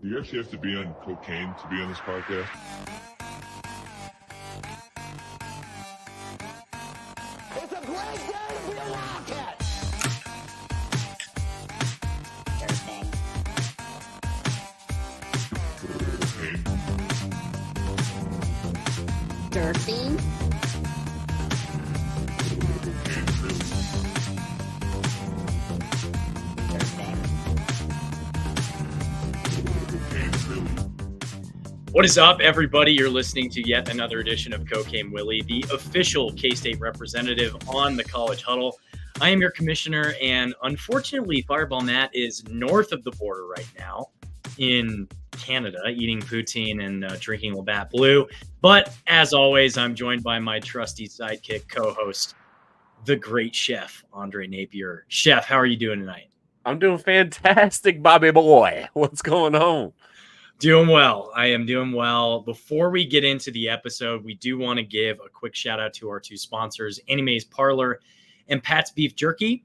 Do you actually have to be on cocaine to be on this podcast? It's a great day to be a Wildcat! Cocaine. Surfing. What is up, everybody? You're listening to yet another edition of FamILLy, the official K-State representative on the College Huddle. I am your commissioner, and unfortunately, Fireball Matt is north of the border right now in Canada, eating poutine and drinking Labatt Blue. But as always, I'm joined by my trusty sidekick co-host, the great chef, Andre Napier. Chef, how are you doing tonight? I'm doing fantastic, Bobby boy. What's going on? Doing well. I am doing well. Before we get into the episode, we do want to give a quick shout out to our two sponsors, Annie Mae's Parlor and Pat's Beef Jerky.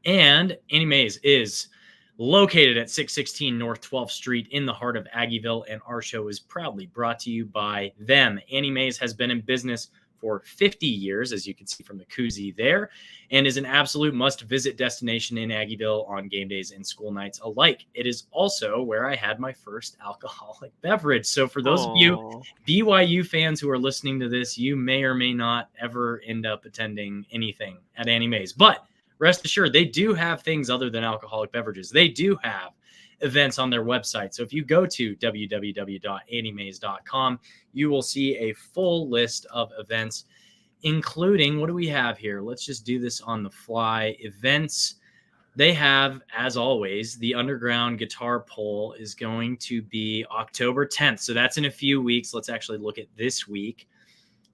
And Annie Mae's is located at 616 North 12th Street in the heart of Aggieville, and our show is proudly brought to you by them. Annie Mae's has been in business for 50 years, as you can see from the koozie there, and is an absolute must-visit destination in Aggieville on game days and school nights alike. It is also where I had my first alcoholic beverage. So for those of you BYU fans who are listening to this, you may or may not ever end up attending anything at Annie Mae's. But rest assured, they do have things other than alcoholic beverages. They do have events on their website. So if you go to www.anniemays.com, you will see a full list of events, including, what do we have here? Let's just do this on the fly. Events. They have, as always, the Underground Guitar Poll is going to be October 10th. So that's in a few weeks. Let's actually look at this week.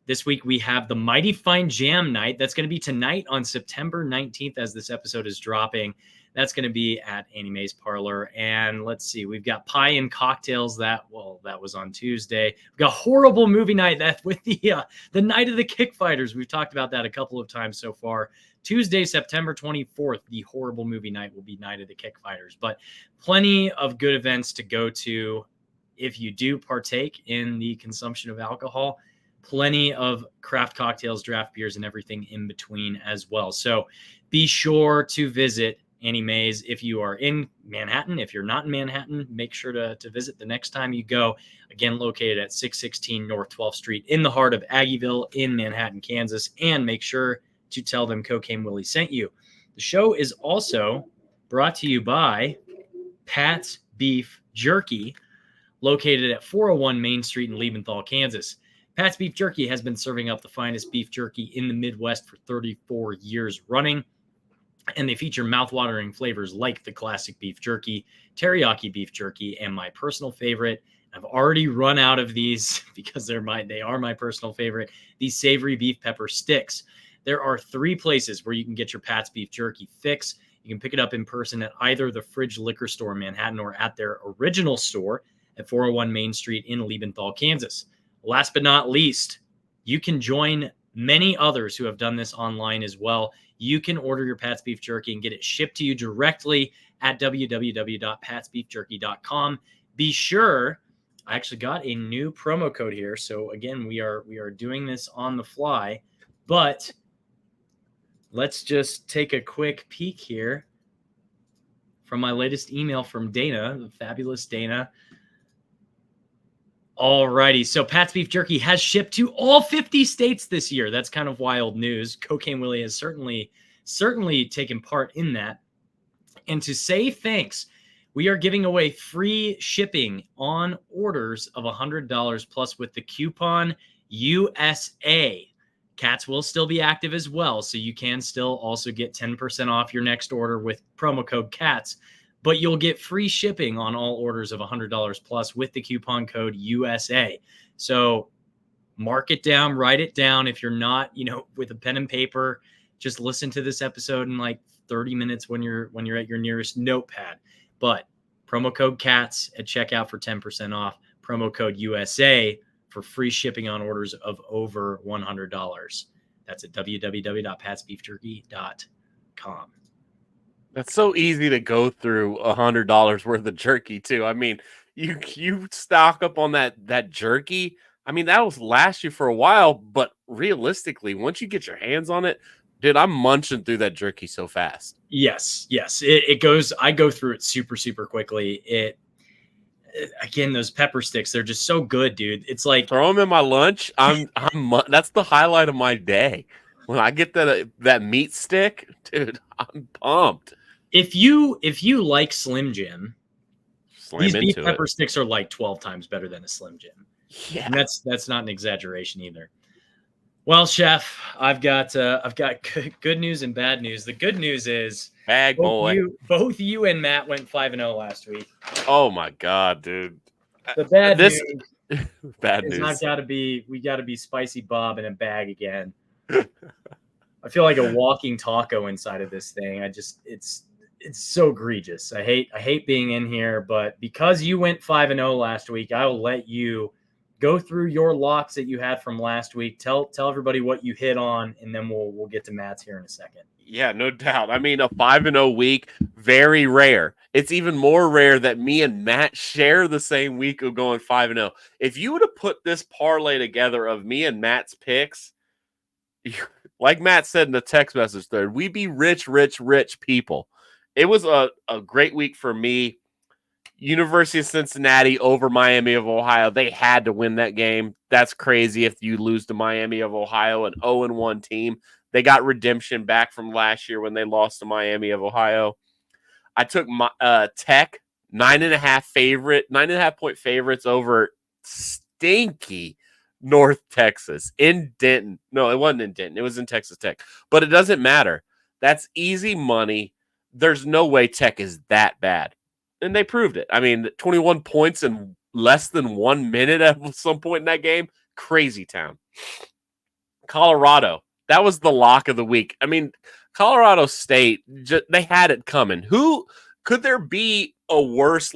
This week we have the Mighty Fine Jam Night. That's going to be tonight on September 19th as this episode is dropping. That's going to be at Annie Mae's Parlor. And let's see, we've got Pie and Cocktails. That was on Tuesday. We've got Horrible Movie Night with the Night of the Kick Fighters. We've talked about that a couple of times so far. Tuesday, September 24th, the Horrible Movie Night will be Night of the Kick Fighters. But plenty of good events to go to if you do partake in the consumption of alcohol. Plenty of craft cocktails, draft beers, and everything in between as well. So be sure to visit Annie Mae's if you are in Manhattan. If you're not in Manhattan, make sure to visit the next time you go. Again, located at 616 North 12th Street in the heart of Aggieville in Manhattan, Kansas. And make sure to tell them FamILLy sent you. The show is also brought to you by Pat's Beef Jerky, located at 401 Main Street in Liebenthal, Kansas. Pat's Beef Jerky has been serving up the finest beef jerky in the Midwest for 34 years running. And they feature mouth-watering flavors like the classic beef jerky, teriyaki beef jerky, and my personal favorite. I've already run out of these because they are my personal favorite, these savory beef pepper sticks. There are 3 places where you can get your Pat's Beef Jerky fix. You can pick it up in person at either the Fridge Liquor Store in Manhattan or at their original store at 401 Main Street in Liebenthal, Kansas. Last but not least, you can join many others who have done this online as well. You can order your Pat's Beef Jerky and get it shipped to you directly at www.patsbeefjerky.com. Be sure, I actually got a new promo code here. So again, we are doing this on the fly, but let's just take a quick peek here from my latest email from Dana, the fabulous Dana. All righty. So Pat's Beef Jerky has shipped to all 50 states this year. That's kind of wild news. FamILLy has certainly taken part in that. And to say thanks, we are giving away free shipping on orders of $100 plus with the coupon USA. Cats will still be active as well, so you can still also get 10% off your next order with promo code CATS. But you'll get free shipping on all orders of $100 plus with the coupon code USA. So mark it down, write it down. If you're not, with a pen and paper, just listen to this episode in like 30 minutes when you're at your nearest notepad. But promo code CATS at checkout for 10% off. Promo code USA for free shipping on orders of over $100. That's at www.patsbeefjerky.com. That's so easy to go through $100 worth of jerky too. I mean, you stock up on that jerky. I mean, that will last you for a while, but realistically, once you get your hands on it, dude, I'm munching through that jerky so fast. Yes. It goes. I go through it super quickly. Again, those pepper sticks, they're just so good, dude. It's like Throw them in my lunch. That's the highlight of my day. When I get that meat stick, dude, I'm pumped. if you like Slim Jim, these beef Into pepper it. sticks are like 12 times better than a Slim Jim. Yeah, And that's not an exaggeration either. Well, Chef, I've got good news and bad news. The good news is bag boy. Both you and Matt went 5-0 last week. Oh my god, dude. The bad news bad is news. we got to be Spicy Bob in a bag again. I feel like a walking taco inside of this thing. It's so egregious. I hate being in here, but because you went 5-0 last week, I will let you go through your locks that you had from last week. Tell everybody what you hit on, and then we'll get to Matt's here in a second. Yeah, no doubt. I mean, a 5-0 week, very rare. It's even more rare that me and Matt share the same week of going 5-0. If you would have put this parlay together of me and Matt's picks, like Matt said in the text message thread, we'd be rich people. It was a great week for me. University of Cincinnati over Miami of Ohio. They had to win that game. That's crazy if you lose to Miami of Ohio, an 0-1 team. They got redemption back from last year when they lost to Miami of Ohio. I took my Tech 9.5 point favorites over stinky North Texas in Denton. No, it wasn't in Denton. It was in Texas Tech. But it doesn't matter. That's easy money. There's no way Tech is that bad. And they proved it. I mean, 21 points in less than 1 minute at some point in that game. Crazy town. Colorado. That was the lock of the week. I mean, Colorado State, they had it coming. Who could there be a worse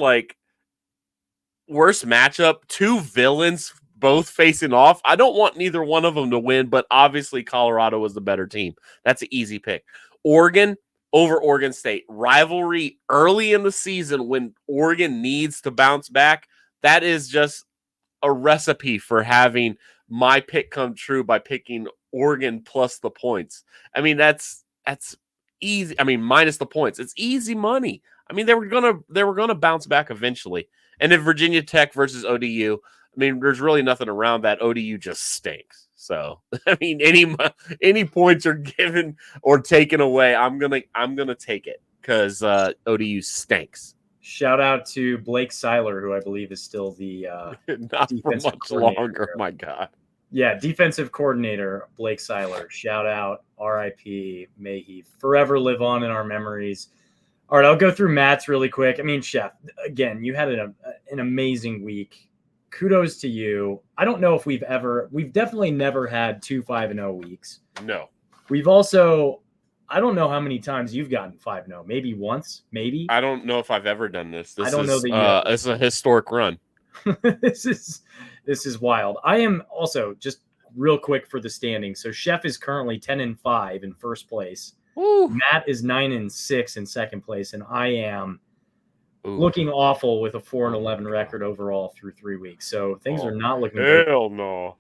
matchup? Two villains both facing off. I don't want neither one of them to win, but obviously Colorado was the better team. That's an easy pick. Oregon over Oregon State. Rivalry early in the season when Oregon needs to bounce back. That is just a recipe for having my pick come true by picking Oregon plus the points. I mean, that's easy. I mean, minus the points. It's easy money. I mean, they were gonna bounce back eventually. And then Virginia Tech versus ODU. I mean, there's really nothing around that. ODU just stinks. So, I mean, any points are given or taken away, I'm gonna take it because ODU stinks. Shout out to Blake Seiler, who I believe is still the not for much longer. My God. Yeah, defensive coordinator Blake Seiler. Shout out, RIP. May he forever live on in our memories. All right, I'll go through Matt's really quick. I mean, Chef, again, you had an amazing week. Kudos to you. I don't know if we've definitely never had 2 5-0 weeks. No. We've also, I don't know how many times you've gotten 5-0. Maybe once, maybe. I don't know if I've ever done this. I don't know that it's a historic run. This is wild. I am also just real quick for the standings. So Chef is currently 10-5 in first place. Woo. Matt is 9-6 in second place, and I am looking awful with a 4-11 record overall through 3 weeks. So things are not looking good. Hell no.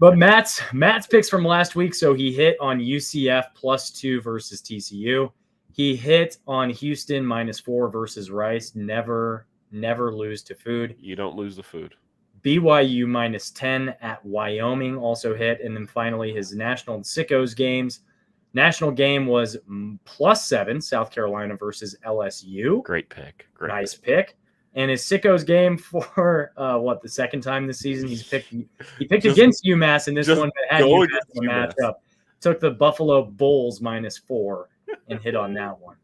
But Matt's picks from last week. So he hit on UCF +2 versus TCU. He hit on Houston -4 versus Rice. Never lose to food. You don't lose the food. BYU -10 at Wyoming also hit. And then finally his National Sickos games. National game was +7, South Carolina versus LSU. Great pick. Nice pick. And his Sickos game for the second time this season, he picked against UMass in this one that had UMass in the matchup. Took the Buffalo Bulls -4 and hit on that one.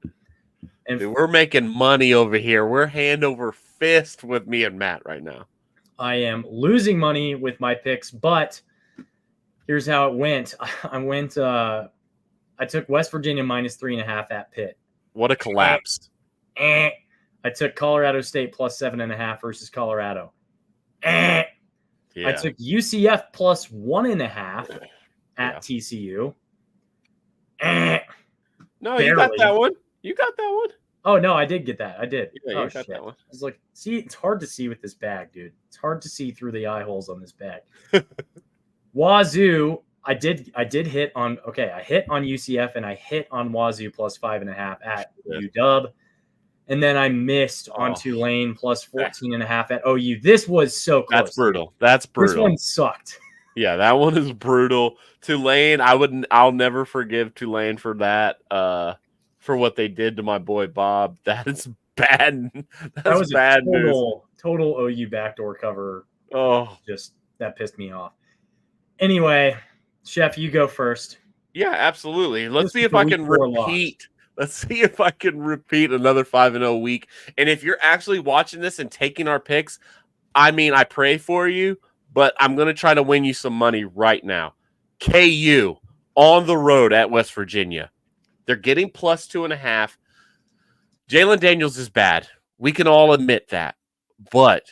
And dude, we're making money over here. We're hand over fist with me and Matt right now. I am losing money with my picks, but here's how it went. I took West Virginia -3.5 at Pitt. What a collapse. I took Colorado State +7.5 versus Colorado. Yeah. I took UCF +1.5 at TCU. No, Barely. you got that one. You got that one. Oh, no, I did get that. I did. Yeah, Oh, you got shit. that one. I was like, see, it's hard to see with this bag, dude. It's hard to see through the eye holes on this bag. Wazoo, I did hit on, I hit on UCF and I hit on Wazoo plus 5.5 at UW. And then I missed on Tulane plus 14.5 at OU. This was so close. That's brutal. Dude. That's brutal. This one sucked. Yeah, that one is brutal. Tulane, I'll never forgive Tulane for that. For what they did to my boy Bob. That is bad. That was bad news. Total OU backdoor cover. Oh, just that pissed me off. Anyway, Chef, you go first. Yeah, absolutely. Let's see if I can repeat. Let's see if I can repeat another 5-0 week. And if you're actually watching this and taking our picks, I mean, I pray for you, but I'm going to try to win you some money right now. KU on the road at West Virginia. They're getting plus 2.5. Jalen Daniels is bad. We can all admit that. But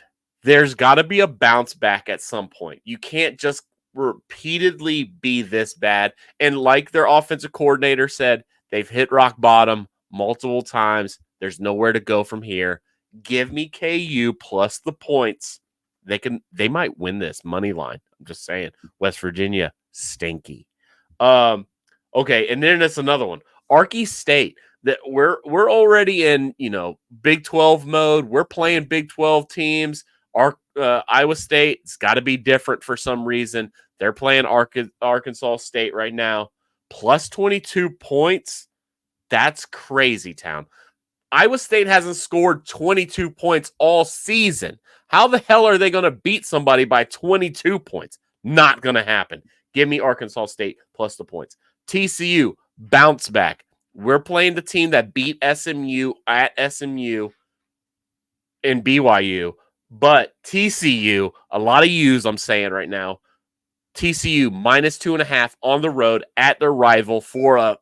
there's got to be a bounce back at some point. You can't just repeatedly be this bad. And like their offensive coordinator said, they've hit rock bottom multiple times. There's nowhere to go from here. Give me KU plus the points. They might win this money line. I'm just saying. West Virginia, stinky. Okay, and then there's another one. Arky State. That we're already in, Big 12 mode. We're playing Big 12 teams. Iowa State, it's got to be different for some reason. They're playing Arkansas State right now. Plus 22 points. That's crazy town. Iowa State hasn't scored 22 points all season. How the hell are they going to beat somebody by 22 points? Not going to happen. Give me Arkansas State plus the points. TCU, bounce back. We're playing the team that beat SMU at SMU and BYU. But TCU, a lot of U's I'm saying right now. TCU minus 2.5 on the road at their rival for a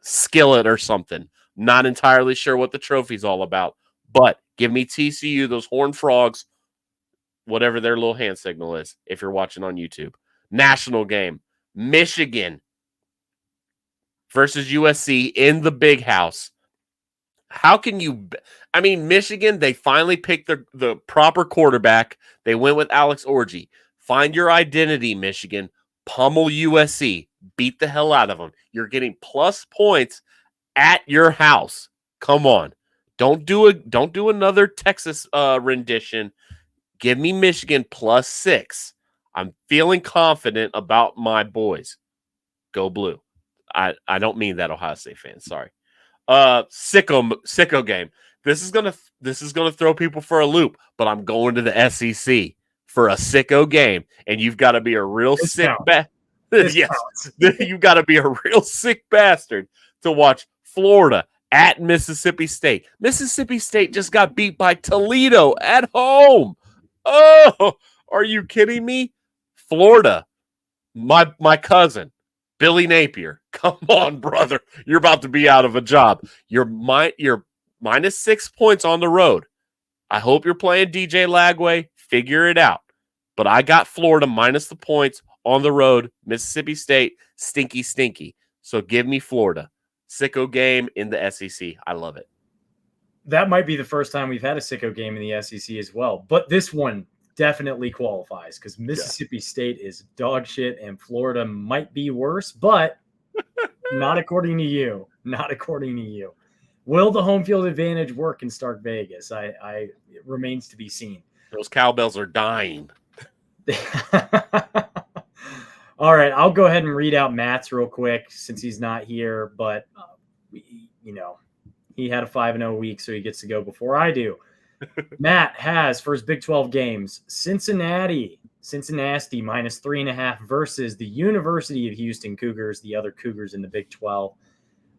skillet or something. Not entirely sure what the trophy's all about. But give me TCU, those Horned Frogs, whatever their little hand signal is, if you're watching on YouTube. National game. Michigan versus USC in the big house. How can you – Michigan, they finally picked the proper quarterback. They went with Alex Orji. Find your identity, Michigan. Pummel USC. Beat the hell out of them. You're getting plus points at your house. Come on. Don't do another Texas rendition. Give me Michigan plus 6. I'm feeling confident about my boys. Go blue. I don't mean that, Ohio State fans. Sorry. Sicko game. This is gonna throw people for a loop, but I'm going to the SEC for a sicko game, and you've got to be a real sick yes, you've got to be a real sick bastard to watch Florida at Mississippi State. Mississippi State just got beat by Toledo at home. Oh, are you kidding me? Florida, my cousin. Billy Napier, come on, brother. You're about to be out of a job. You're minus 6 points on the road. I hope you're playing DJ Lagway. Figure it out. But I got Florida minus the points on the road. Mississippi State, stinky. So give me Florida. Sicko game in the SEC. I love it. That might be the first time we've had a sicko game in the SEC as well. But this one definitely qualifies because Mississippi State is dog shit and Florida might be worse, but not according to you. Not according to you. Will the home field advantage work in Stark Vegas? It remains to be seen. Those cowbells are dying. All right, I'll go ahead and read out Matt's real quick since he's not here, but he had a 5-0 week, so he gets to go before I do. Matt has, for his Big 12 games, Cincinnati minus 3.5 versus the University of Houston Cougars, the other Cougars in the Big 12.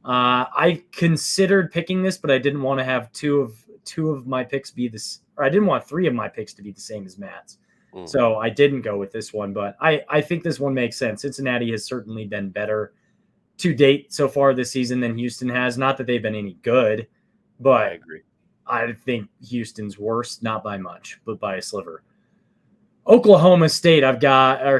I considered picking this, but I didn't want to have two of my picks be this, or I didn't want 3 of my picks to be the same as Matt's. So I didn't go with this one, but I think this one makes sense. Cincinnati has certainly been better to date so far this season than Houston has. Not that they've been any good, but I agree. I think Houston's worse, not by much, but by a sliver. Oklahoma State,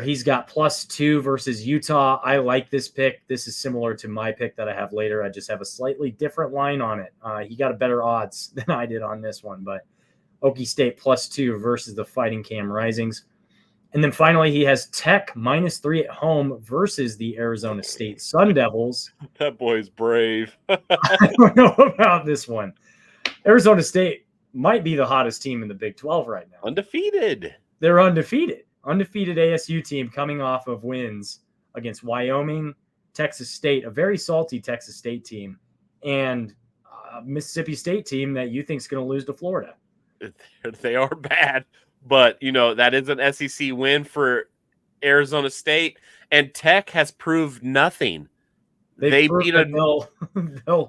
he's got +2 versus Utah. I like this pick. This is similar to my pick that I have later. I just have a slightly different line on it. He got a better odds than I did on this one, but Okie State +2 versus the Fighting Cam Risings. And then finally, he has Tech -3 at home versus the Arizona State Sun Devils. That boy's brave. I don't know about this one. Arizona State might be the hottest team in the Big 12 right now. Undefeated. They're undefeated. Undefeated ASU team coming off of wins against Wyoming, Texas State, a very salty Texas State team, and a Mississippi State team that you think is going to lose to Florida. They are bad, but that is an SEC win for Arizona State, and Tech has proved nothing. They beat they'll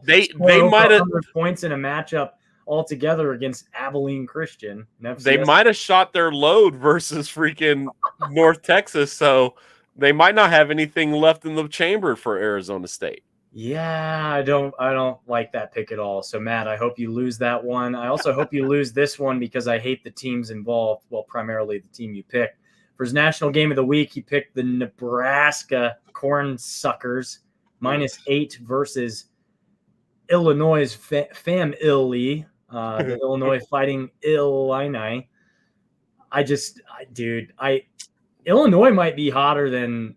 they might have 100 points in a matchup altogether against Abilene Christian. They might have shot their load versus freaking North Texas, so they might not have anything left in the chamber for Arizona State. Yeah, I don't like that pick at all. So Matt, I hope you lose that one. I also hope you lose this one because I hate the teams involved. Well, primarily the team you picked. For his national game of the week, he picked the Nebraska Cornsuckers -8 versus Illinois' FamILLy, the Illinois Fighting Illini. Illinois might be hotter than.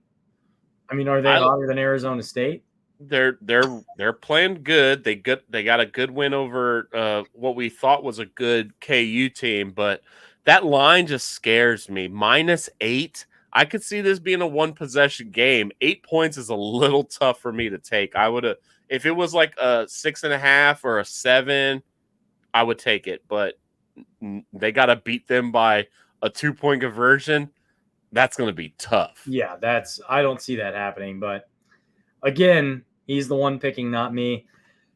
Are they hotter than Arizona State? They're playing good. They got a good win over what we thought was a good KU team, but that line just scares me. -8. I could see this being a 1-possession game. 8 points is a little tough for me to take. I would have, if it was like a 6.5 or a 7, I would take it. But they got to beat them by a 2-point conversion. That's going to be tough. Yeah, I don't see that happening. But again, he's the one picking, not me.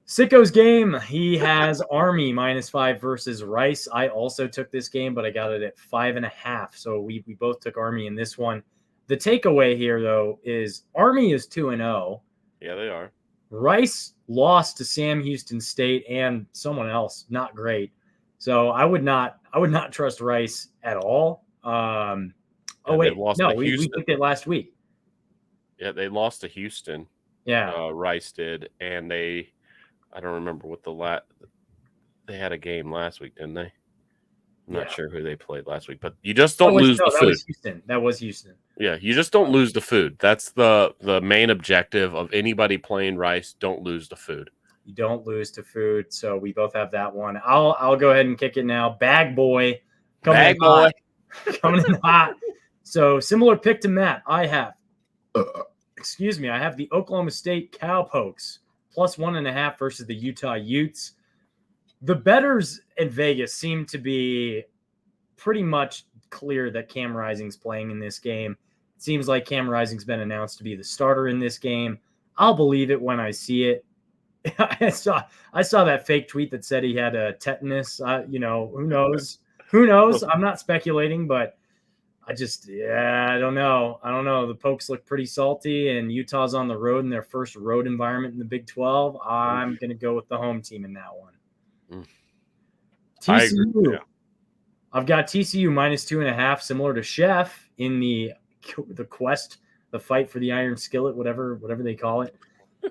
Sicko's game, he has Army -5 versus Rice. I also took this game, but I got it at 5.5. So we both took Army in this one. The takeaway here, though, is Army is 2-0. Yeah, they are. Rice lost to Sam Houston State and someone else, not great. So I would not trust Rice at all. We picked it last week. Yeah, they lost to Houston. Yeah, Rice did, and I don't remember what they had a game last week, didn't they? I'm not sure who they played last week, but you just don't lose the food. That was Houston. Yeah, you just don't lose the food. That's the main objective of anybody playing Rice. Don't lose the food. You don't lose to food. So we both have that one. I'll go ahead and kick it now. Bag boy coming in hot. So similar pick to Matt. I have the Oklahoma State Cowpokes +1.5 versus the Utah Utes. The bettors in Vegas seem to be pretty much clear that Cam Rising's playing in this game. It seems like Cam Rising's been announced to be the starter in this game. I'll believe it when I see it. I saw that fake tweet that said he had a tetanus. Who knows? Who knows? I'm not speculating, but I don't know. The Pokes look pretty salty, and Utah's on the road in their first road environment in the Big 12. I'm going to go with the home team in that one. TCU. I've got TCU -2.5, similar to Chef in the quest, the fight for the iron skillet, whatever they call it.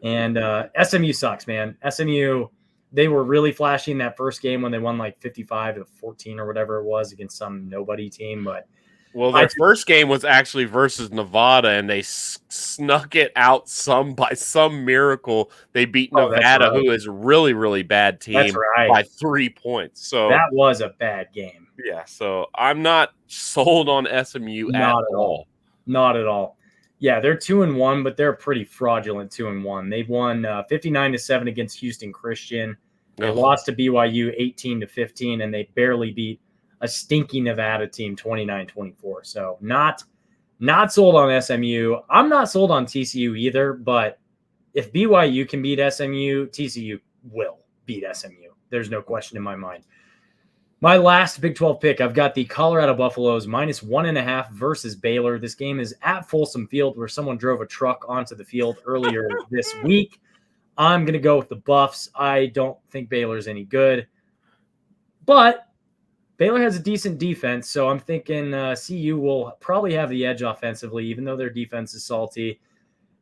And SMU sucks, man. SMU, they were really flashy in that first game when they won like 55-14 or whatever it was against some nobody team, but their first game was actually versus Nevada, and they snuck it out by some miracle. They beat Nevada, who is a really, really bad team, by 3 points. So that was a bad game. Yeah, so I'm not sold on SMU at all. Not at all. Yeah, they're 2-1, but they're a pretty fraudulent 2-1. They've won 59-7 against Houston Christian. They lost to BYU 18-15, and they barely beat a stinky Nevada team 29-24. So not sold on SMU. I'm not sold on TCU either, but if BYU can beat SMU, TCU will beat SMU. There's no question in my mind. My last Big 12 pick, I've got the Colorado Buffaloes -1.5 versus Baylor. This game is at Folsom Field, where someone drove a truck onto the field earlier this week. I'm going to go with the Buffs. I don't think Baylor's any good, but Baylor has a decent defense, so I'm thinking CU will probably have the edge offensively, even though their defense is salty.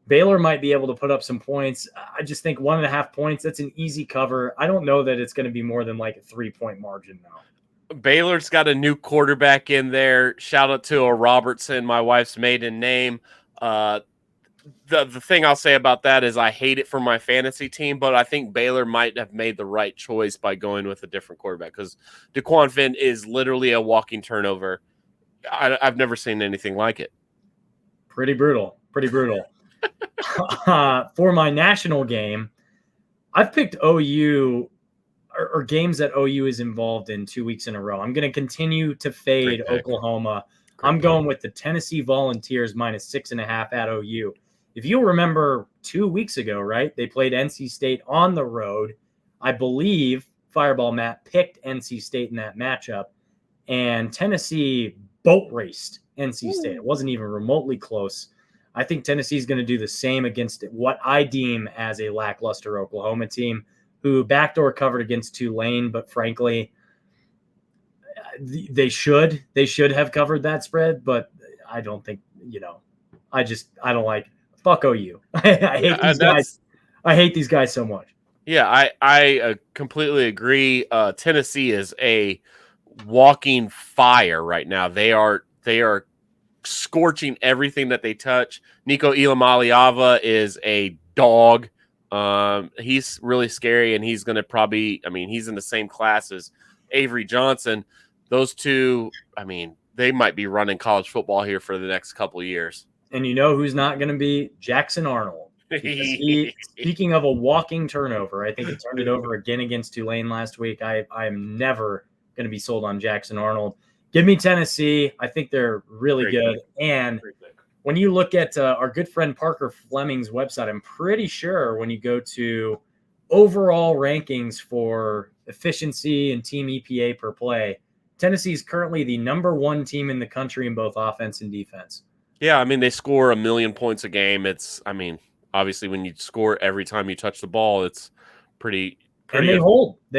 Baylor might be able to put up some points. I just think 1.5 points, that's an easy cover. I don't know that it's going to be more than like a 3-point margin now. Baylor's got a new quarterback in there. Shout out to a Robertson, my wife's maiden name. The thing I'll say about that is I hate it for my fantasy team, but I think Baylor might have made the right choice by going with a different quarterback because DeQuan Finn is literally a walking turnover. I've never seen anything like it. Pretty brutal. For my national game, I've picked OU or games that OU is involved in 2 weeks in a row. I'm going to continue to fade Oklahoma. I'm going with the Tennessee Volunteers -6.5 at OU. If you'll remember 2 weeks ago, right, they played NC State on the road. I believe Fireball Matt picked NC State in that matchup, and Tennessee boat raced NC State. It wasn't even remotely close. I think Tennessee is going to do the same against what I deem as a lackluster Oklahoma team who backdoor covered against Tulane, but frankly, they should have covered that spread, but I don't think, I don't like fuck OU. I hate these guys. I hate these guys so much. Yeah, I completely agree. Tennessee is a walking fire right now. They are scorching everything that they touch. Nico Iamaleava is a dog. He's really scary, and he's going to probably, he's in the same class as Avery Johnson. Those two, they might be running college football here for the next couple of years. And you know who's not going to be? Jackson Arnold. Speaking of a walking turnover, I think he turned it over again against Tulane last week. I am never going to be sold on Jackson Arnold. Give me Tennessee. I think they're really good. And when you look at our good friend Parker Fleming's website, I'm pretty sure when you go to overall rankings for efficiency and team EPA per play, Tennessee is currently the #1 team in the country in both offense and defense. Yeah, they score 1 million points a game. It's, obviously when you score every time you touch the ball, it's pretty and they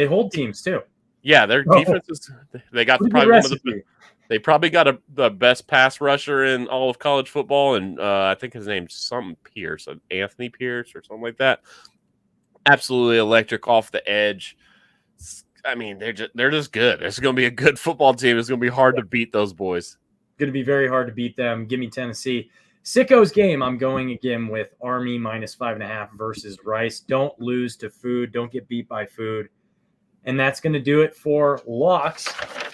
hold teams too. Yeah, their defense is. They got probably one of the. They probably got the best pass rusher in all of college football, and I think his name's something Pierce, Anthony Pierce, or something like that. Absolutely electric off the edge. They're just good. It's going to be a good football team. It's going to be hard to beat those boys. Going to be very hard to beat them. Give me Tennessee. Sicko's game. I'm going again with Army -5.5 versus Rice. Don't lose to food. Don't get beat by food. And that's going to do it for locks.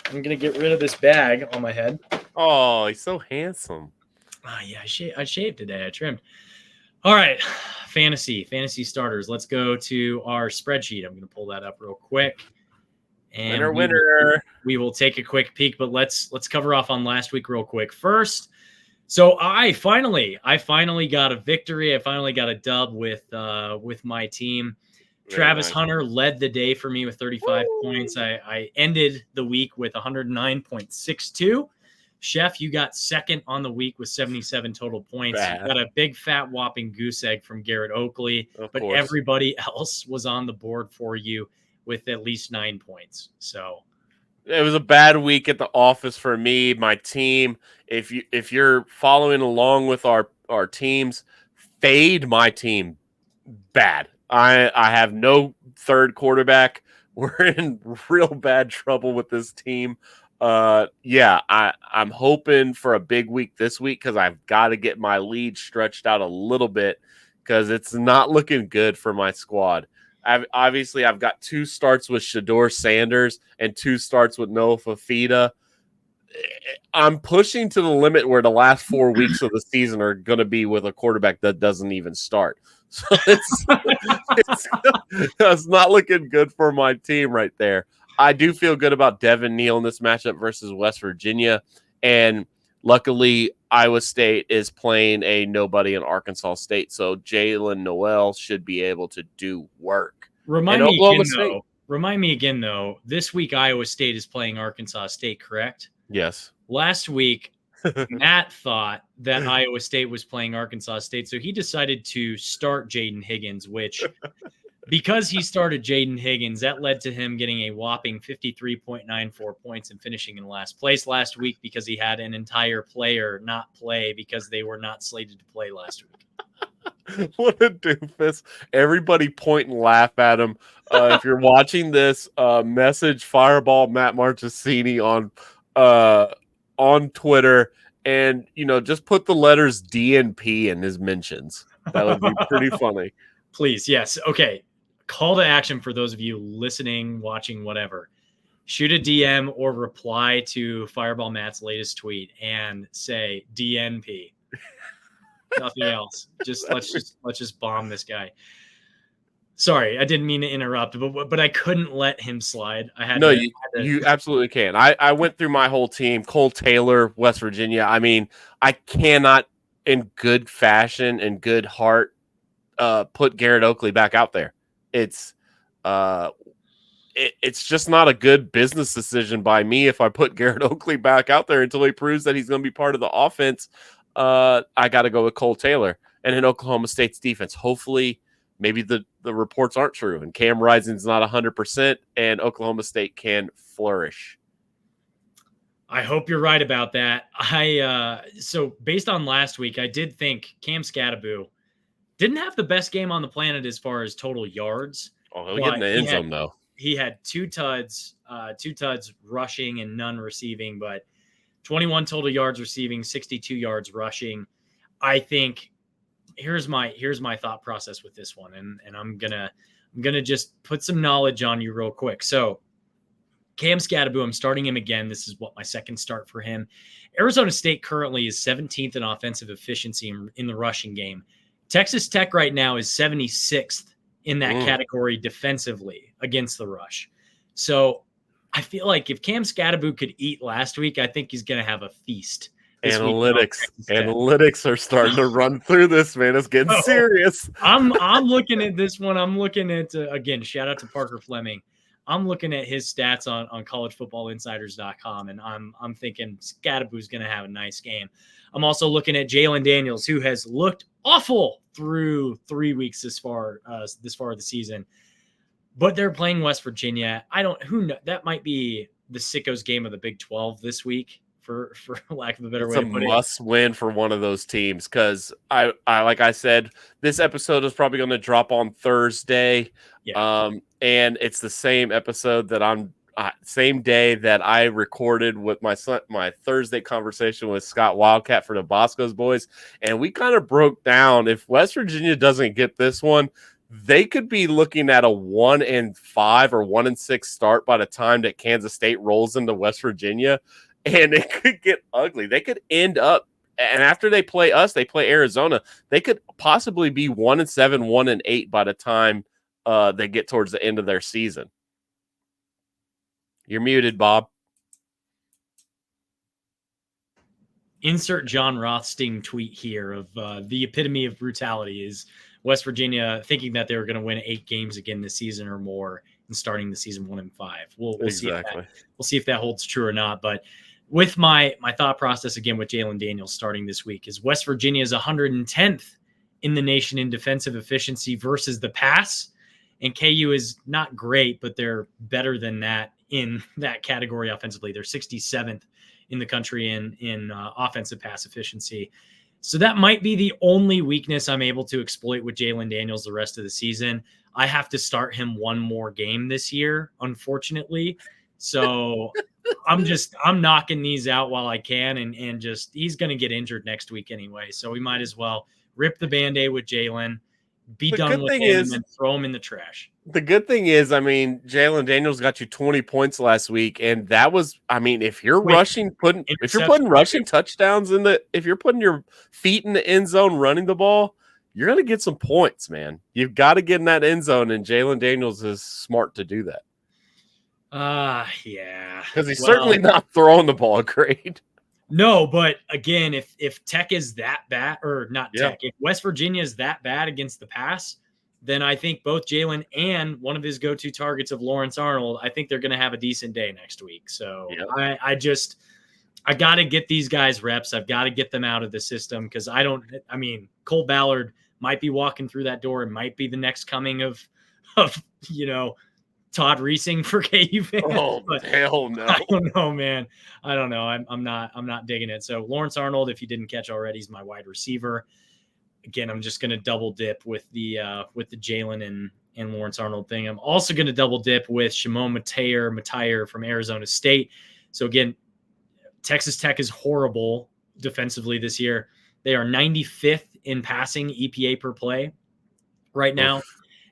I'm going to get rid of this bag on my head. Oh, he's so handsome. Oh, yeah, I shaved today. I trimmed. All right, fantasy starters. Let's go to our spreadsheet. I'm going to pull that up real quick. And winner. We will take a quick peek, but let's cover off on last week real quick. First, so I finally got a victory. I finally got a dub with my team. Travis Hunter led the day for me with 35 points. I ended the week with 109.62. Chef, you got second on the week with 77 total points. You got a big fat whopping goose egg from Garrett Oakley, but everybody else was on the board for you with at least 9 points. So it was a bad week at the office for me, my team. If you're following along with our teams, fade my team bad. I have no third quarterback. We're in real bad trouble with this team. I'm hoping for a big week this week because I've got to get my lead stretched out a little bit because it's not looking good for my squad. I've got 2 starts with Shador Sanders and 2 starts with Noah Fafita. I'm pushing to the limit where the last 4 weeks of the season are going to be with a quarterback that doesn't even start. So it's not looking good for my team right there. I do feel good about Devin Neal in this matchup versus West Virginia. And luckily, Iowa State is playing a nobody in Arkansas State. So Jalen Noel should be able to do work. Remind me again, though, this week Iowa State is playing Arkansas State, correct? Yes. Last week, Matt thought that Iowa State was playing Arkansas State, so he decided to start Jaden Higgins, which Because he started Jaden Higgins, that led to him getting a whopping 53.94 points and finishing in last place last week because he had an entire player not play because they were not slated to play last week. What a doofus. Everybody point and laugh at him. If you're watching this, message Fireball Matt Marchesini on Twitter and, just put the letters D and P in his mentions. That would be pretty funny. Please, yes. Okay. Call to action for those of you listening, watching, whatever. Shoot a DM or reply to Fireball Matt's latest tweet and say DNP. Nothing else. Let's just bomb this guy. Sorry, I didn't mean to interrupt, but I couldn't let him slide. You absolutely can. I went through my whole team. Cole Taylor, West Virginia. I mean, I cannot, in good fashion and good heart, put Garrett Oakley back out there. It's just not a good business decision by me if I put Garrett Oakley back out there until he proves that he's going to be part of the offense. I got to go with Cole Taylor and in Oklahoma State's defense. Hopefully, maybe the reports aren't true and Cam Rising's not 100% and Oklahoma State can flourish. I hope you're right about that. So based on last week, I did think Cam Scatterbo didn't have the best game on the planet as far as total yards. Oh, he'll get in the end zone, though. He had two tuds rushing and none receiving, but 21 total yards receiving, 62 yards rushing. I think here's my thought process with this one, and I'm gonna just put some knowledge on you real quick. So Cam Scatterbo, I'm starting him again. This is my second start for him. Arizona State currently is 17th in offensive efficiency in the rushing game. Texas Tech right now is 76th in that category defensively against the rush. So I feel like if Cam Scatterbo could eat last week, I think he's going to have a feast. Analytics are starting to run through this, man. It's getting serious. I'm looking at this one. I'm looking at, again, shout out to Parker Fleming. I'm looking at his stats on collegefootballinsiders.com, and I'm thinking Scatterbo's going to have a nice game. I'm also looking at Jalen Daniels, who has looked awful through 3 weeks this far of the season. But they're playing West Virginia. That might be the sickos game of the Big 12 this week, for lack of a better way to put it. It's a must win for one of those teams because I like I said, this episode is probably going to drop on Thursday. Yeah. And it's the same episode that same day that I recorded with my Thursday conversation with Scott Wildcat for the Bosco's boys. And we kind of broke down if West Virginia doesn't get this one, they could be looking at a 1-5 or 1-6 start by the time that Kansas State rolls into West Virginia. And it could get ugly. They could end up, and after they play us, they play Arizona. They could possibly be 1-7, 1-8 by the time they get towards the end of their season. You're muted, Bob. Insert John Rothstein tweet here of the epitome of brutality is West Virginia thinking that they were going to win 8 games again this season or more and starting the season 1-5. We'll see if that holds true or not. But with my thought process again with Jalen Daniels starting this week is West Virginia is 110th in the nation in defensive efficiency versus the pass. And KU is not great, but they're better than that in that category offensively. They're 67th in the country in offensive pass efficiency. So that might be the only weakness I'm able to exploit with Jalen Daniels the rest of the season. I have to start him one more game this year, unfortunately. So I'm knocking these out while I can, and just he's going to get injured next week anyway. So we might as well rip the Band-Aid with Jalen, be done with him, and then throw him in the trash. The good thing is, I mean, Jalen Daniels got you 20 points last week, and that was, I mean, if you're putting rushing touchdowns if you're putting your feet in the end zone running the ball, you're going to get some points, man. You've got to get in that end zone, and Jalen Daniels is smart to do that. Yeah. Because he's certainly not throwing the ball great. No, but again, if Tech is that bad, or not Tech, if West Virginia is that bad against the pass, then I think both Jalen and one of his go-to targets of Lawrence Arnold, I think they're going to have a decent day next week. So I got to get these guys reps. I've got to get them out of the system because Cole Ballard might be walking through that door and might be the next coming of of Todd Reesing for KU fans. Oh, hell no. I don't know, man. I don't know. I'm not digging it. So Lawrence Arnold, if you didn't catch already, he's my wide receiver. Again, I'm just going to double dip with the Jalen and Lawrence Arnold thing. I'm also going to double dip with Shimon Mateer from Arizona State. So again, Texas Tech is horrible defensively this year. They are 95th in passing EPA per play right now.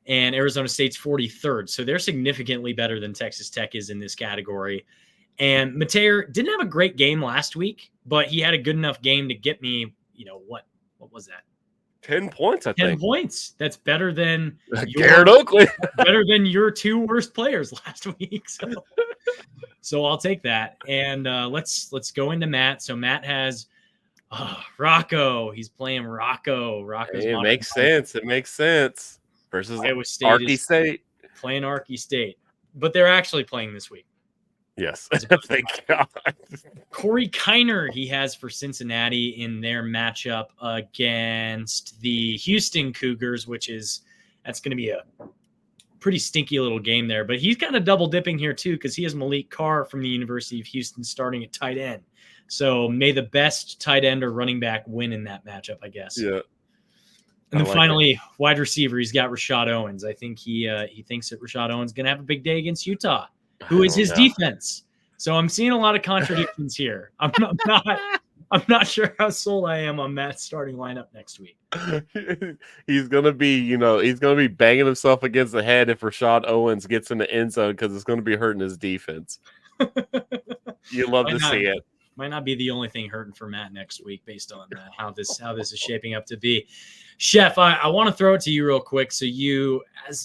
And Arizona State's 43rd. So they're significantly better than Texas Tech is in this category. And Mateer didn't have a great game last week, but he had a good enough game to get me, what was that? 10 points, I think. 10 points. That's better than Garrett Oakley. Better than your two worst players last week. So I'll take that. And let's go into Matt. So Matt has Rocco. He's playing Rocco. Hey, it makes sense. It makes sense. Versus Iowa State Arky St. Playing Arky State. But they're actually playing this week. Yes. Thank God. Corey Kiner he has for Cincinnati in their matchup against the Houston Cougars, that's going to be a pretty stinky little game there. But he's kind of double dipping here too, because he has Malik Carr from the University of Houston starting at tight end. So may the best tight end or running back win in that matchup, I guess. Yeah. And then finally, wide receiver, he's got Rashad Owens. I think he thinks that Rashad Owens is going to have a big day against Utah, who is his defense. So I'm seeing a lot of contradictions here. I'm not sure how sold I am on Matt's starting lineup next week. He's gonna be banging himself against the head if Rashad Owens gets in the end zone because it's gonna be hurting his defense. You love to see it. Might not be the only thing hurting for Matt next week based on how this is shaping up to be. Chef, I want to throw it to you real quick. So you,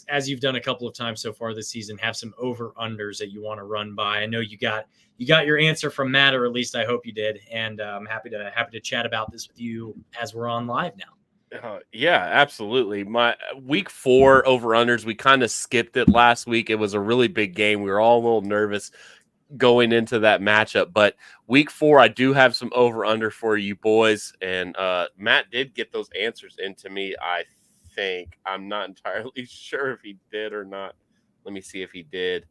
as you've done a couple of times so far this season, have some over-unders that you want to run by. I know you got your answer from Matt, or at least I hope you did. And I'm happy to chat about this with you as we're on live now. Yeah, absolutely. My week 4 over-unders, we kind of skipped it last week. It was a really big game. We were all a little nervous going into that matchup, but week 4 I do have some over under for you boys, and Matt did get those answers into me. I think I'm not entirely sure if he did or not. Let me see if he did.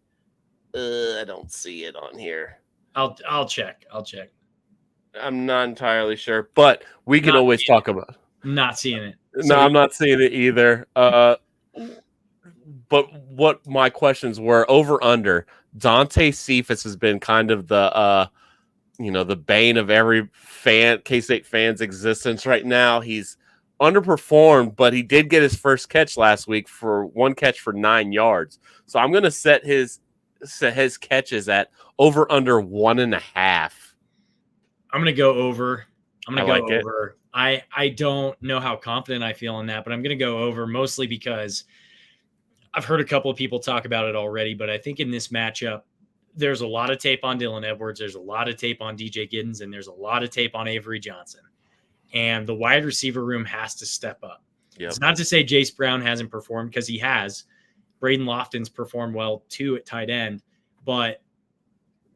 I don't see it on here. I'll check. I'm not entirely sure, but we can always talk about it. Not seeing it. No, I'm not seeing it either. But what my questions were, over under, Dante Cephas has been kind of the bane of every K-State fan's existence right now. He's underperformed, but he did get his first catch last week for 1 catch for 9 yards. So I'm going to set his catches at over under 1.5. I'm going to go over. Over. I don't know how confident I feel in that, but I'm going to go over mostly because I've heard a couple of people talk about it already, but I think in this matchup, there's a lot of tape on Dylan Edwards. There's a lot of tape on DJ Giddens, and there's a lot of tape on Avery Johnson. And the wide receiver room has to step up. Yep. It's not to say Jace Brown hasn't performed, because he has. Braden Lofton's performed well too at tight end, but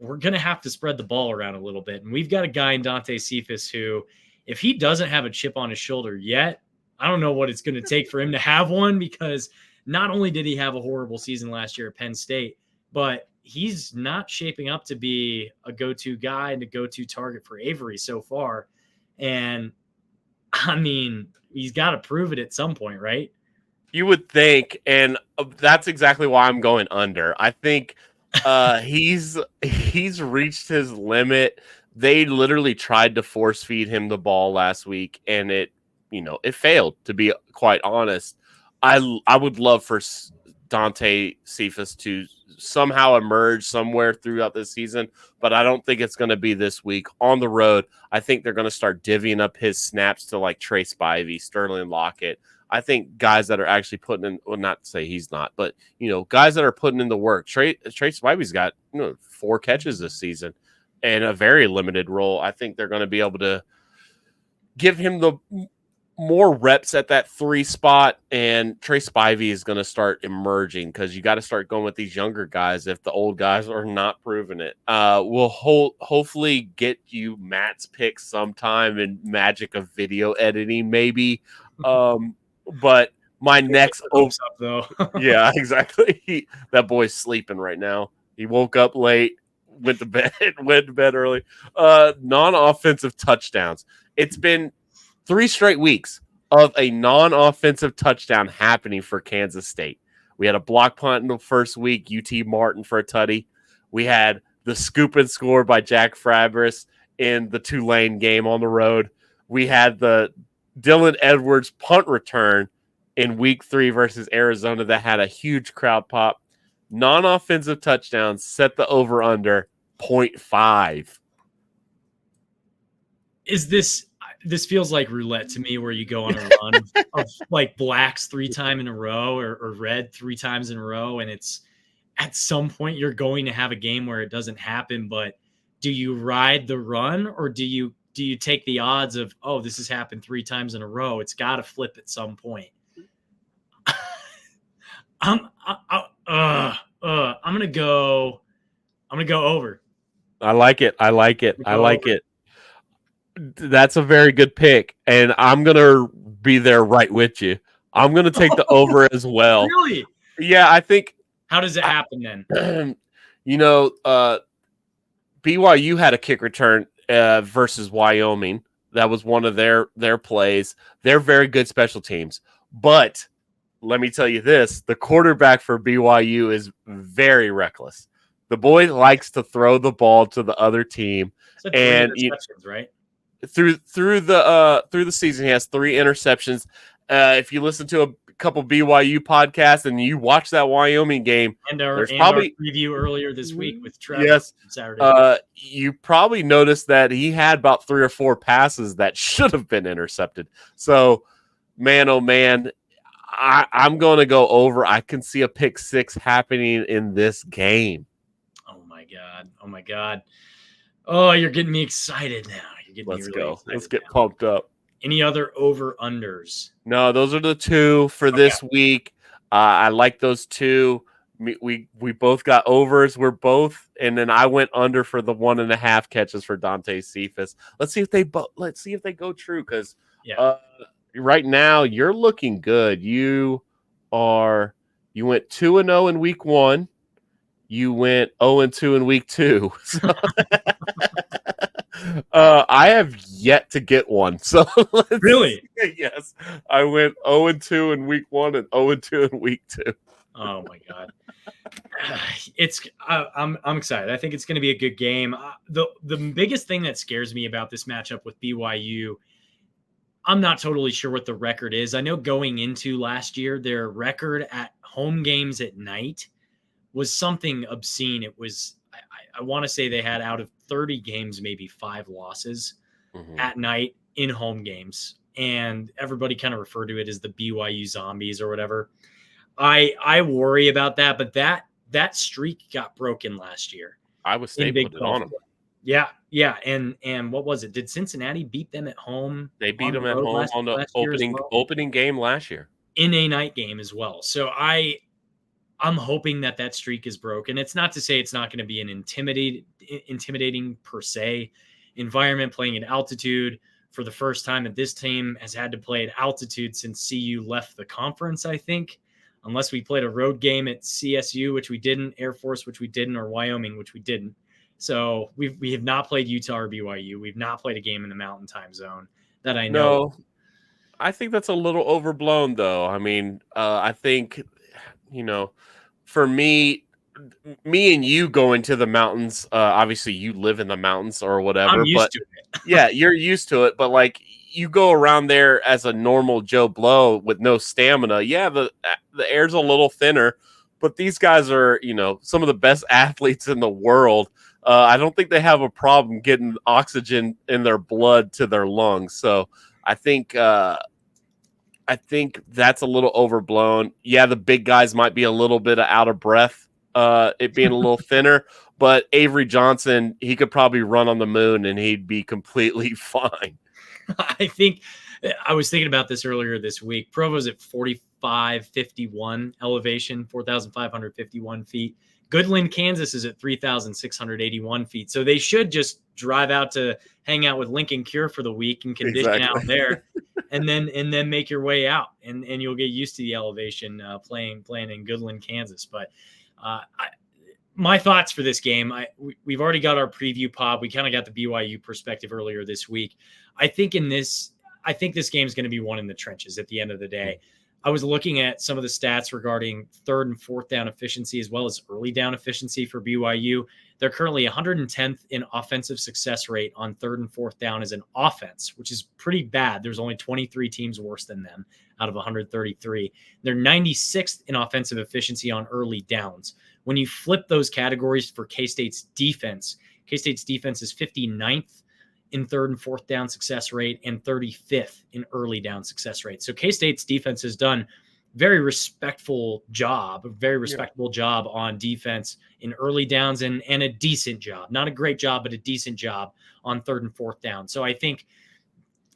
we're going to have to spread the ball around a little bit. And we've got a guy in Dante Cephas who, if he doesn't have a chip on his shoulder yet, I don't know what it's going to take for him to have one, because not only did he have a horrible season last year at Penn State, but he's not shaping up to be a go-to guy and a go-to target for Avery so far. And I mean, he's got to prove it at some point, right? You would think, and that's exactly why I'm going under. I think he's reached his limit. They literally tried to force feed him the ball last week, and it failed, to be quite honest. I would love for Dante Cephas to somehow emerge somewhere throughout this season, but I don't think it's going to be this week. On the road, I think they're going to start divvying up his snaps to like Trey Spivey, Sterling Lockett. I think guys that are actually putting in, well, not to say he's not, but guys that are putting in the work. Trey Spivey's got 4 catches this season and a very limited role. I think they're going to be able to give him the more reps at that 3 spot, and Trey Spivey is going to start emerging, because you got to start going with these younger guys if the old guys are not proving it. We'll hopefully get you Matt's pick sometime in magic of video editing, maybe. But My next hopes up though. yeah, exactly. That boy's sleeping right now. He woke up late, went to bed early. Non-offensive touchdowns. It's been 3 straight weeks of a non-offensive touchdown happening for Kansas State. We had a block punt in the first week, UT Martin for a tutty. We had the scoop and score by Jack Fabris in the Tulane game on the road. We had the Dylan Edwards punt return in week 3 versus Arizona that had a huge crowd pop. Non-offensive touchdowns set the over-under 0.5. Is this feels like roulette to me, where you go on a run of like blacks 3 times in a row or red 3 times in a row, and it's at some point you're going to have a game where it doesn't happen. But do you ride the run, or do you take the odds of, oh, this has happened 3 times in a row, it's got to flip at some point? I'm gonna go over. I like it. That's a very good pick, and I'm gonna be there right with you. I'm gonna take the over as well. Really? Yeah, I think. How does it happen then? BYU had a kick return versus Wyoming. That was one of their plays. They're very good special teams, but let me tell you this: the quarterback for BYU is very reckless. The boy likes to throw the ball to the other team, and right? Through the season, he has 3 interceptions. If you listen to a couple BYU podcasts and you watch that Wyoming game, and our preview earlier this week with Trevor, yes, Saturday, you probably noticed that he had about 3 or 4 passes that should have been intercepted. So, man, oh man, I'm going to go over. I can see a pick 6 happening in this game. Oh my god! Oh, you're getting me excited now. Let's go. Let's get pumped up. Any other over-unders? No, those are the 2 for this week. I like those 2. We both got overs. We're both, and then I went under for the 1.5 catches for Dante Cephas. Let's see if they go true, because right now you're looking good. You went 2-0 in week 1. You went 0-2 in week 2. So I have yet to get one. So really, yes, I went 0-2 in week 1 and 0-2 in week 2. Oh my god, I'm excited. I think it's going to be a good game. The biggest thing that scares me about this matchup with BYU, I'm not totally sure what the record is. I know going into last year, their record at home games at night was something obscene. It was, I want to say they had, out of 30 games, maybe 5 losses at night in home games. And everybody kind of referred to it as the BYU zombies or whatever. I worry about that, but that streak got broken last year. Iowa State put it on them. Yeah. And what was it? Did Cincinnati beat them at home? They beat them at home on the opening game last year. In a night game as well. So I'm hoping that streak is broken. It's not to say it's not going to be an intimidating per se environment, playing at altitude. For the first time that this team has had to play at altitude since CU left the conference, I think, unless we played a road game at CSU, which we didn't, Air Force, which we didn't, or Wyoming, which we didn't. So we have not played Utah or BYU. We've not played a game in the Mountain Time Zone that I know. No, I think that's a little overblown, though. I mean, I think, for me and you going to the mountains, obviously you live in the mountains or whatever. I'm used to it. Yeah, you're used to it. But like, you go around there as a normal Joe Blow with no stamina. Yeah, the air's a little thinner, but these guys are, some of the best athletes in the world. I don't think they have a problem getting oxygen in their blood to their lungs. So I think that's a little overblown. Yeah, the big guys might be a little bit out of breath, it being a little thinner, but Avery Johnson, he could probably run on the moon and he'd be completely fine. I think I was thinking about this earlier this week. Provo's at 4,551 elevation, 4,551 feet. Goodland, Kansas is at 3,681 feet. So they should just drive out to hang out with Lincoln Cure for the week and condition out there and then make your way out, and you'll get used to the elevation playing in Goodland, Kansas. But my thoughts for this game, we've already got our preview pod. We kind of got the BYU perspective earlier this week. I think this game is going to be won in the trenches at the end of the day. I was looking at some of the stats regarding third and fourth down efficiency as well as early down efficiency for BYU. They're currently 110th in offensive success rate on third and fourth down as an offense, which is pretty bad. There's only 23 teams worse than them out of 133. They're 96th in offensive efficiency on early downs. When you flip those categories for K-State's defense is 59th in third and fourth down success rate and 35th in early down success rate. So K-State's defense has done very respectable job on defense in early downs and a decent job, not a great job, but a decent job on third and fourth down. So I think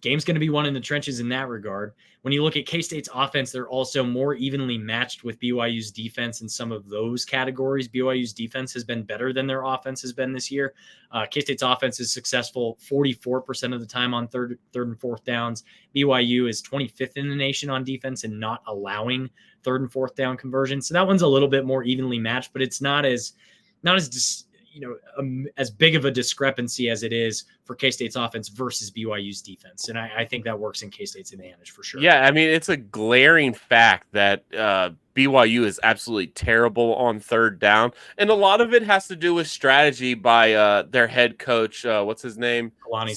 game's going to be won in the trenches in that regard. When you look at K-State's offense, they're also more evenly matched with BYU's defense in some of those categories. BYU's defense has been better than their offense has been this year. K-State's offense is successful 44% of the time on third and fourth downs. BYU is 25th in the nation on defense and not allowing third and fourth down conversion. So that one's a little bit more evenly matched, but it's not as as big of a discrepancy as it is for K-State's offense versus BYU's defense. And I think that works in K-State's advantage for sure. Yeah, I mean, it's a glaring fact that BYU is absolutely terrible on third down. And a lot of it has to do with strategy by their head coach. What's his name? Kalani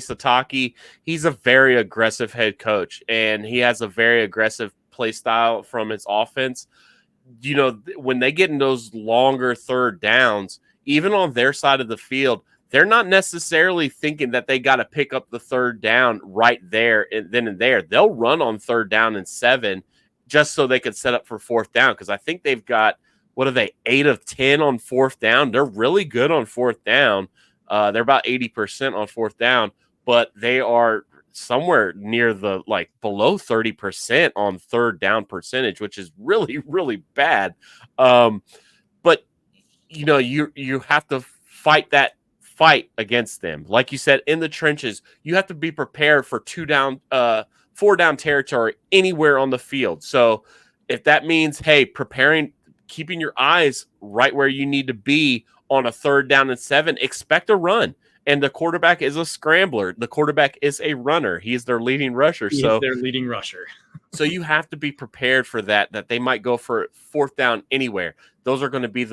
Sitake. He's a very aggressive head coach, and he has a very aggressive play style from his offense. You know, when they get in those longer third downs, even on their side of the field, they're not necessarily thinking that they got to pick up the third down right there and then and there. They'll run on third down and 7 just so they could set up for fourth down. Because I think they've got, 8 of 10 on fourth down. They're really good on fourth down. They're about 80% on fourth down, but they are somewhere near the below 30% on third down percentage, which is really, really bad. But you have to fight against them. Like you said, in the trenches, you have to be prepared for 4 down territory anywhere on the field. So if that means, hey, keeping your eyes right where you need to be on a third down and 7, expect a run. And the quarterback is a scrambler. The quarterback is a runner. He's their leading rusher. He is their leading rusher. So you have to be prepared for that they might go for fourth down anywhere. Those are going to be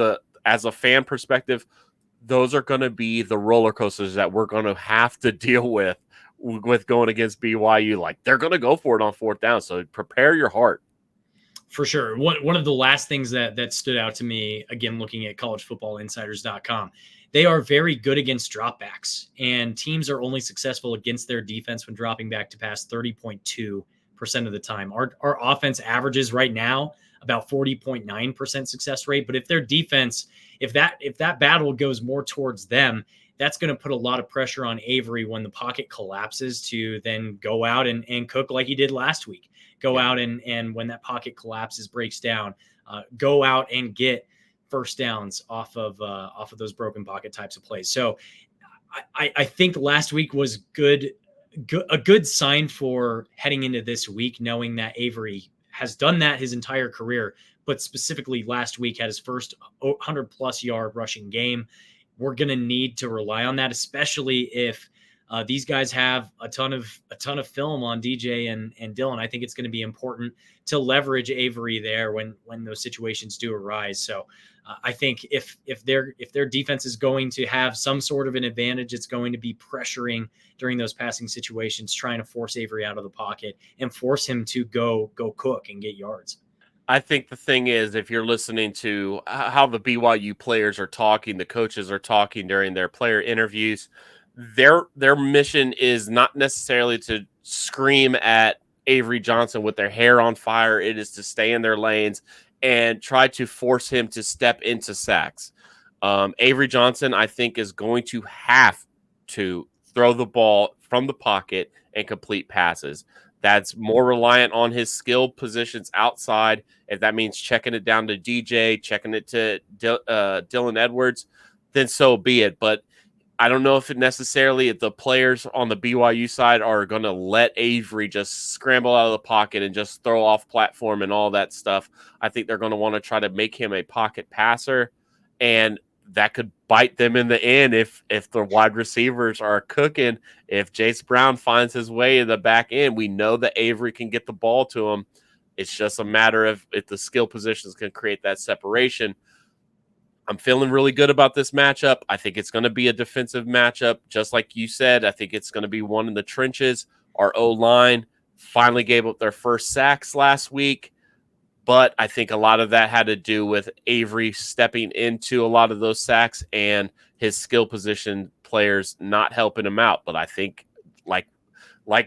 as a fan perspective, those are going to be the roller coasters that we're going to have to deal with going against BYU. They're going to go for it on fourth down. So prepare your heart. For sure. One of the last things that stood out to me, again, looking at collegefootballinsiders.com, they are very good against dropbacks, and teams are only successful against their defense when dropping back to pass 30.2% of the time. Our offense averages right now about 40.9% success rate, but if their defense, if that battle goes more towards them, that's going to put a lot of pressure on Avery when the pocket collapses to then go out and cook like he did last week. Go out and when that pocket collapses, breaks down, go out and get first downs off of those broken pocket types of plays. So I think last week was a good sign for heading into this week, knowing that Avery has done that his entire career, but specifically last week had his first 100+ yard rushing game. We're going to need to rely on that, especially if these guys have a ton of film on DJ and Dylan. I think it's going to be important to leverage Avery there when those situations do arise. So I think if their defense is going to have some sort of an advantage, it's going to be pressuring during those passing situations, trying to force Avery out of the pocket and force him to go cook and get yards. I think the thing is, if you're listening to how the BYU players are talking, the coaches are talking during their player interviews, their mission is not necessarily to scream at Avery Johnson with their hair on fire. It is to stay in their lanes and try to force him to step into sacks. Avery Johnson, I think, is going to have to throw the ball from the pocket and complete passes. That's more reliant on his skilled positions outside. If that means checking it down to DJ, checking it to Dylan Edwards, then so be it. But I don't know if the players on the BYU side are going to let Avery just scramble out of the pocket and just throw off platform and all that stuff. I think they're going to want to try to make him a pocket passer, and that could bite them in the end if the wide receivers are cooking. If Jace Brown finds his way in the back end, we know that Avery can get the ball to him. It's just a matter of if the skill positions can create that separation. I'm feeling really good about this matchup. I think it's going to be a defensive matchup. Just like you said, I think it's going to be one in the trenches. Our O-line finally gave up their first sacks last week, but I think a lot of that had to do with Avery stepping into a lot of those sacks and his skill position players not helping him out. But I think like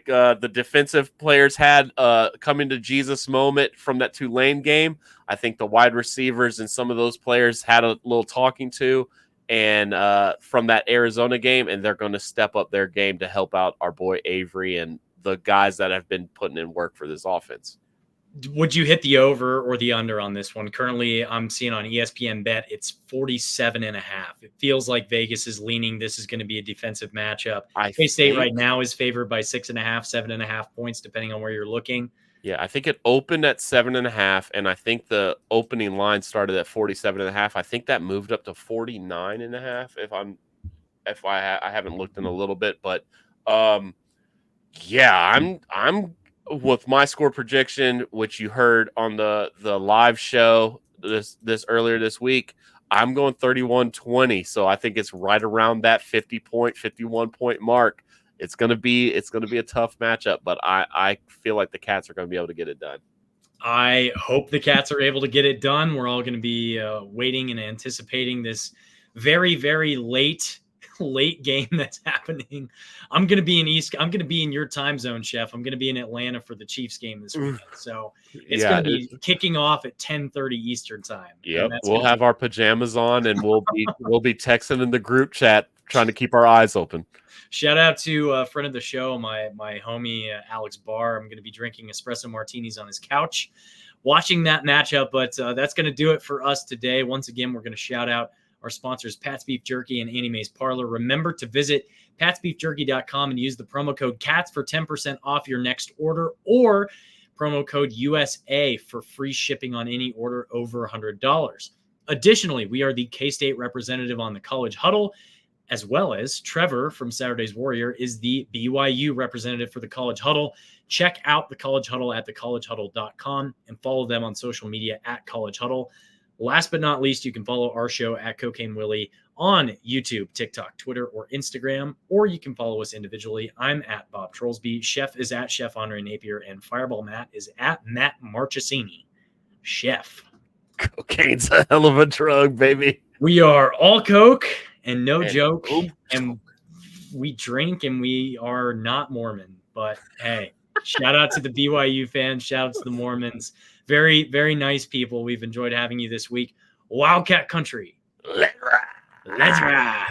the defensive players had coming to Jesus moment from that Tulane game, I think the wide receivers and some of those players had a little talking to and from that Arizona game, and they're going to step up their game to help out our boy Avery and the guys that have been putting in work for this offense. Would you hit the over or the under on this one? Currently, I'm seeing on ESPN Bet, it's 47.5. It feels like Vegas is leaning. This is going to be a defensive matchup. K-State right now is favored by 6.5, 7.5 points, depending on where you're looking. Yeah, I think it opened at 7.5, and I think the opening line started at 47.5. I think that moved up to 49.5. I haven't looked in a little bit, but yeah, I'm with my score prediction, which you heard on the live show this earlier this week. I'm going 31-20, so I think it's right around that 51 point mark. It's gonna be a tough matchup, but I feel like the Cats are gonna be able to get it done. I hope the Cats are able to get it done. We're all going to be waiting and anticipating this very, very late game that's happening. I'm going to be in your time zone, Chef. I'm going to be in Atlanta for the Chiefs game this weekend. So it's going to be kicking off at 10:30 Eastern time. Yep. We'll have our pajamas on and we'll be texting in the group chat trying to keep our eyes open. Shout out to a friend of the show, my homie, Alex Barr. I'm going to be drinking espresso martinis on his couch, watching that matchup. But that's going to do it for us today. Once again, we're going to shout out our sponsors, Pat's Beef Jerky and Annie Mae's Parlor. Remember to visit patsbeefjerky.com and use the promo code CATS for 10% off your next order, or promo code USA for free shipping on any order over $100. Additionally, we are the K-State representative on the College Huddle, as well as Trevor from Saturday's Warrior is the BYU representative for the College Huddle. Check out the College Huddle at thecollegehuddle.com and follow them on social media at College Huddle. Last but not least, you can follow our show at Cocaine Willie on YouTube, TikTok, Twitter, or Instagram, or you can follow us individually. I'm at Bob Trollsby. Chef is at Chef Andre Napier, and Fireball Matt is at Matt Marchesini. Chef. Cocaine's a hell of a drug, baby. We are all Coke and no joke, and we drink and we are not Mormon. But hey, shout out to the BYU fans. Shout out to the Mormons. Very, very nice people. We've enjoyed having you this week. Wildcat Country. Let's ride. Let's ride.